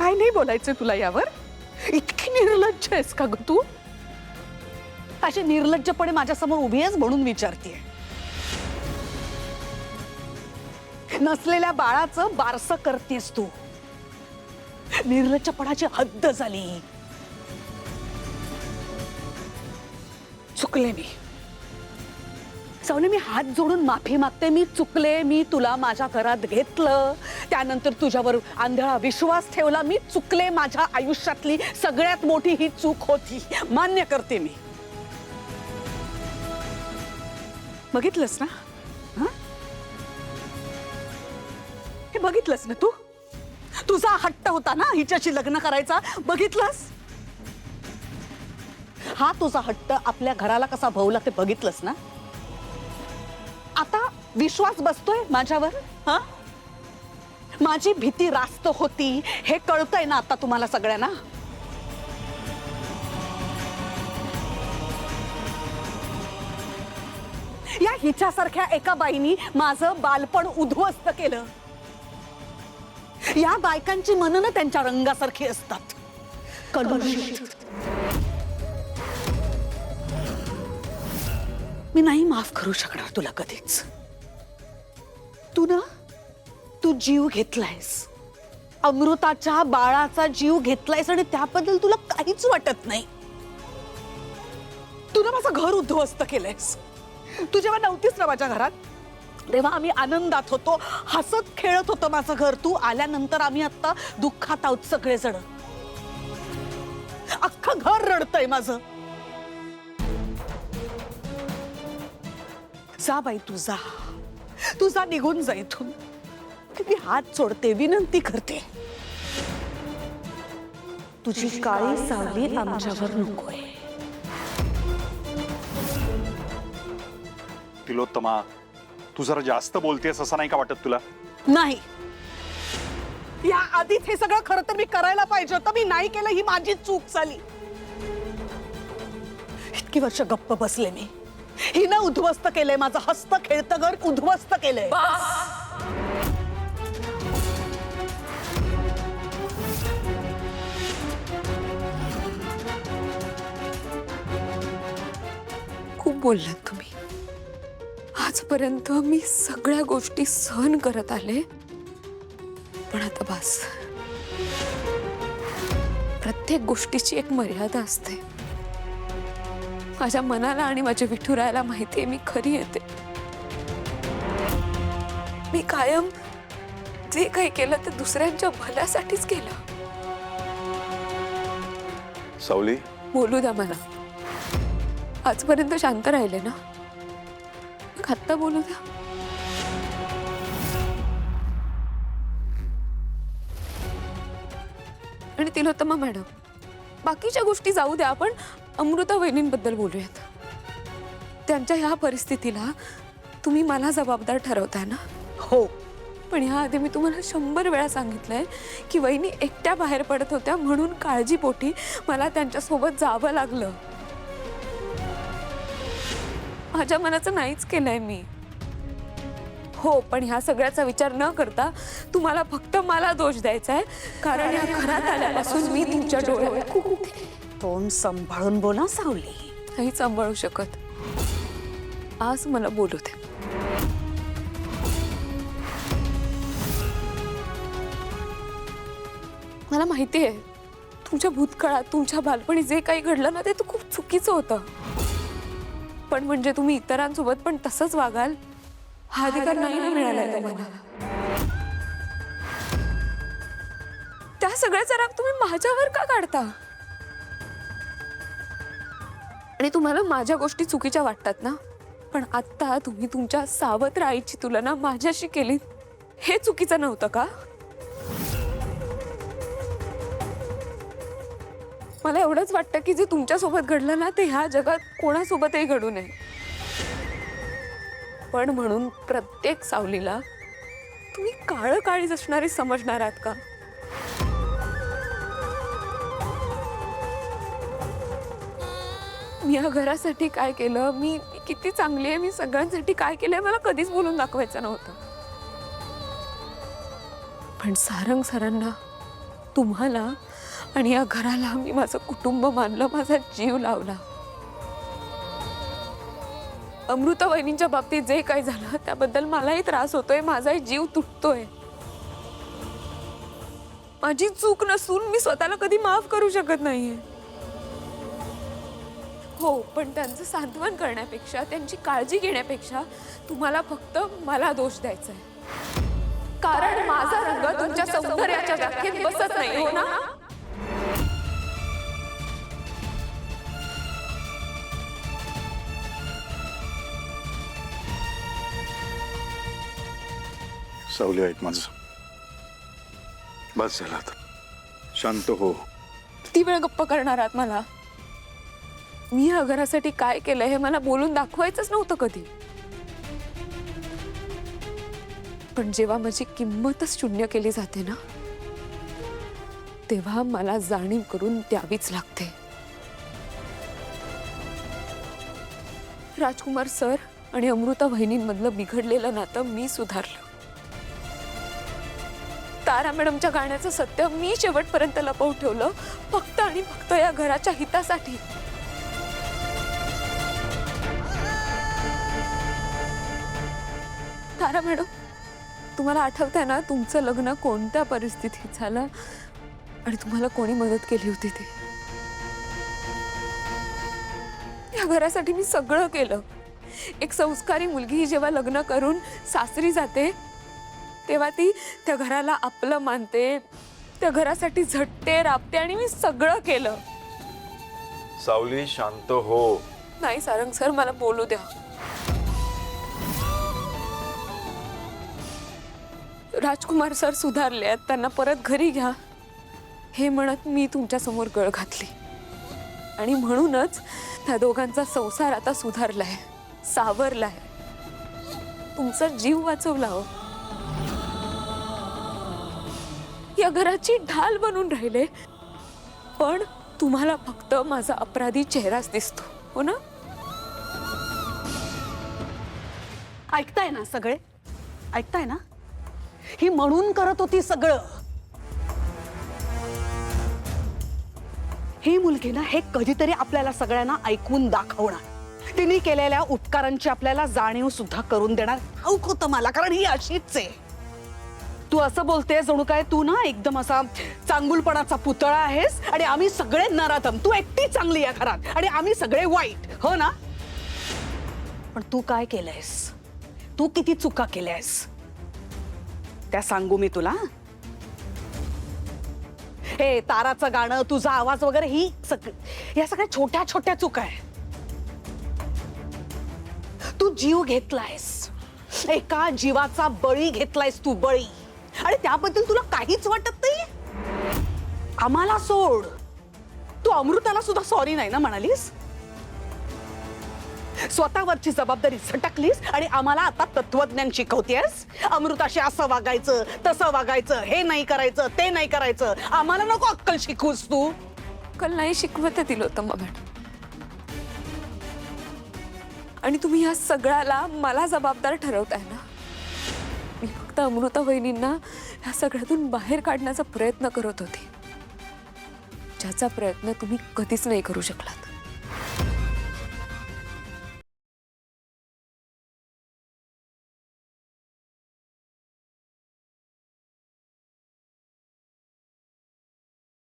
काय नाही बोलायचं तुला यावर? इतकी निर्लज्ज आहेस का ग तू? अशी निर्लज्जपणे माझ्यासमोर उभी आहेस म्हणून विचारतेय. नसलेल्या बाळाचं बारसं करतेस तू. निर्लज्जपणाची हद्द झाली. चुकले मी सावली. मी हात जोडून माफी मागते. मी चुकले. मी तुला माझ्या घरात घेतलं, त्यानंतर तुझ्यावर आंधळा विश्वास ठेवला. मी चुकले. माझ्या आयुष्यातली सगळ्यात मोठी ही चूक होती, मान्य करते मी. बघितलंस ना? हे बघितलंस ना तू? तुझा हट्ट होता ना हिच्याशी लग्न करायचा, बघितलंस? हा तुझा हट्ट आपल्या घराला कसा भवला ते बघितलंस ना? आता विश्वास बसतोय माझ्यावर? हा, माझी भीती रास्त होती हे कळतंय ना आता तुम्हाला सगळ्यांना? या हिच्यासारख्या एका बाईनी माझं बालपण उद्ध्वस्त केलं. या बायकांची मनन त्यांच्या रंगासारखी असतात, कलुषित. मी नाही माफ करू शकणार तुला कधीच. तू जीव घेतलायस, अमृताच्या बाळाचा जीव घेतलायस आणि त्याबद्दल तुला काहीच वाटत नाही. तू माझं घर उद्ध्वस्त केलंयस. तू जेव्हा नव्हतीस ना माझ्या घरात तेव्हा आम्ही आनंदात होतो, हसत खेळत होतो माझं घर. तू आल्यानंतर आम्ही आता दुःखात आहोत सगळेजण. अख्खं घर रडतंय माझं. जा बाई, तू जा निघून जा इथून. मी हात सोडते, विनंती करते. तुझी काळी सावली आमच्यावर नकोय. तिलोत्तमा, तू जरा जास्त बोलतेस असं नाही का वाटत तुला? नाही, या आधीच हे सगळं खरं तर मी करायला पाहिजे होतं. मी नाही केलं, ही माझी चूक झाली. इतकी वर्ष गप्प बसले मी. हिनं उद्ध्वस्त केलंय माझं हस्त खेळतं घर, उद्ध्वस्त केलंय. खूप बोललात तुम्ही. आजपर्यंत मी सगळ्या गोष्टी सहन करत आले, पण आता बस. प्रत्येक गोष्टीची एक मर्यादा असते. माझ्या मनाला आणि माझ्या विठुरायाला माहितीये मी खरी येते. मी कायम जे काही केलं ते दुसऱ्यांच्या भल्यासाठीच केलं. सावली, बोलू द्या मला. आजपर्यंत शांत राहिले ना, मग आत्ता बोलू द्या. आणि तिलोत्तमा मॅडम, बाकीच्या गोष्टी जाऊ द्या, आपण अमृता वहिनींबद्दल बोलूयात. त्यांच्या ह्या परिस्थितीला तुम्ही मला जबाबदार ठरवताय ना? हो, पण ह्या आधी मी तुम्हाला 100 वेळा सांगितलंय की वहिनी एकट्या बाहेर पडत होत्या, म्हणून काळजीपोटी मला त्यांच्यासोबत जावं लागलं. माझ्या मनाचं नाहीच केलंय मी. हो, पण ह्या सगळ्याचा विचार न करता तुम्हाला फक्त मला दोष द्यायचा आहे, कारण या घरात आल्यापासून मी तुमच्या डोळ्यात खूप. तोंड सांभाळून बोला सावली. नाही सांभाळू शकत. आज मला बोलू दे. मला माहिती आहे तुमच्या भूतकाळात, तुमच्या बालपणी जे काही घडलं ना, ते तर खूप चुकीचं होतं. पण म्हणजे तुम्ही इतरांसोबत पण तसंच वागाल हा अधिकार नाही ना मिळालाय तुम्हाला. त्या सगळ्याचा राग तुम्ही माझ्यावर का काढता? आणि तुम्हाला माझ्या गोष्टी चुकीच्या वाटतात ना, पण आता तुम्ही तुमच्या सावत्र आईची तुलना माझ्याशी केली, हे चुकीचं नव्हतं का? मला एवढंच वाटतं की जे तुमच्यासोबत घडलं ना, ते ह्या जगात कोणासोबतही घडू नये. पण म्हणून प्रत्येक सावलीला तुम्ही काळं काळीच असणारी समजणार आहात का? मी या घरासाठी काय केलं, मी किती चांगली आहे, मी सगळ्यांसाठी काय केलंय, मला कधीच बोलून दाखवायचं नव्हतं. पण सारंग सरांना तुम्हाला आणि या घराला मी माझं कुटुंब मानलं, माझा जीव लावला. अमृता वहिनींच्या बाबतीत जे काही झालं त्याबद्दल मलाही त्रास होतोय, माझाही जीव तुटतोय. माझी चूक नसून मी स्वतःला कधी माफ करू शकत नाहीये. हो, पण त्यांचं सांत्वन करण्यापेक्षा, त्यांची काळजी घेण्यापेक्षा तुम्हाला फक्त मला दोष द्यायचा आहे. कारण माझा रंग तुमच्या सौंदर्याच्या व्याख्येत बसत नाही, हो ना? सावली ऐक माझं, बस झालं आता, शांत हो. किती वेळ गप्प करणार आहात मला? मी या घरासाठी काय केलं हे मला बोलून दाखवायचंच नव्हतं कधी. पण जेव्हा माझी किंमतच शून्य केली जाते ना, तेव्हा मला जाणीव करून द्यावीच लागते. राजकुमार सर आणि अमृता वहिनींमधलं बिघडलेलं नातं मी सुधारलं. तारा मॅडमच्या गाण्याचं सत्य मी शेवटपर्यंत लपवून ठेवलं, फक्त आणि फक्त या घराच्या हितासाठी. तारा मॅडम, तुम्हाला आठवतंय ना तुमचं लग्न कोणत्या परिस्थितीत झालं आणि तुम्हाला कोणी मदत केली होती ते? या घरासाठी मी सगळं केलं. एक संस्कारी मुलगी जेव्हा लग्न करून सासरी जाते तेव्हा ती त्या घराला आपलं मानते, त्या घरासाठी झटते, राबते, आणि मी सगळं केलं. सावली शांत हो. नाही सारंग सर, मला बोलू द्या. राजकुमार सर सुधारले आहेत, त्यांना परत घरी घ्या हे म्हणत मी तुमच्या समोर गळ घातली. आणि म्हणूनच त्या दोघांचा संसार आता सुधारलाय, सावरलाय. तुमचा जीव वाचवला हो. या घराची ढाल बनून राहिले, पण तुम्हाला फक्त माझा अपराधी चेहराच दिसतो, हो ना? ऐकताय ना सगळे? ऐकताय ना? ही म्हणून करत होती सगळं. ही मुलगी ना हे कधीतरी आपल्याला सगळ्यांना ऐकून दाखवणार. तिने केलेल्या उपकारांची आपल्याला जाणीव सुद्धा करून देणार. ठाऊक होतं मला, कारण ही अशीच आहे. तू असं बोलतेस जणू काय तू ना एकदम असा चांगुलपणाचा पुतळा आहेस आणि आम्ही सगळे नराधम. तू एकटी चांगली या घरात आणि आम्ही सगळे वाईट, हो ना? पण तू काय केलंयस? तू किती चुका केल्यास त्या सांगू मी तुला. हे ताराचं गाणं, तुझा आवाज वगैरे, या सगळ्या छोट्या छोट्या चुका आहे. तू जीव घेतलायस, एका जीवाचा बळी घेतलायस तू, बळी. आणि त्याबद्दल तुला काहीच वाटत नाही? आम्हाला सोड, तू अमृताला सुद्धा सॉरी नाही ना म्हणालीस? स्वतःवरची जबाबदारी झटकलीस आणि आम्हाला आता तत्वज्ञान शिकवतेस. अमृताशी असं वागायचं, तसं वागायचं, हे नाही करायचं, ते नाही करायचं. आम्हाला नको अक्कल शिकवूस तू. अक्कल नाही शिकवत दिलं होतं मॅडम. आणि तुम्ही या सगळ्याला मला जबाबदार ठरवताय ना. मी फक्त अमृता वहिनींना या सगळ्यातून बाहेर काढण्याचा प्रयत्न करत होते, ज्याचा प्रयत्न तुम्ही कधीच नाही करू शकलात.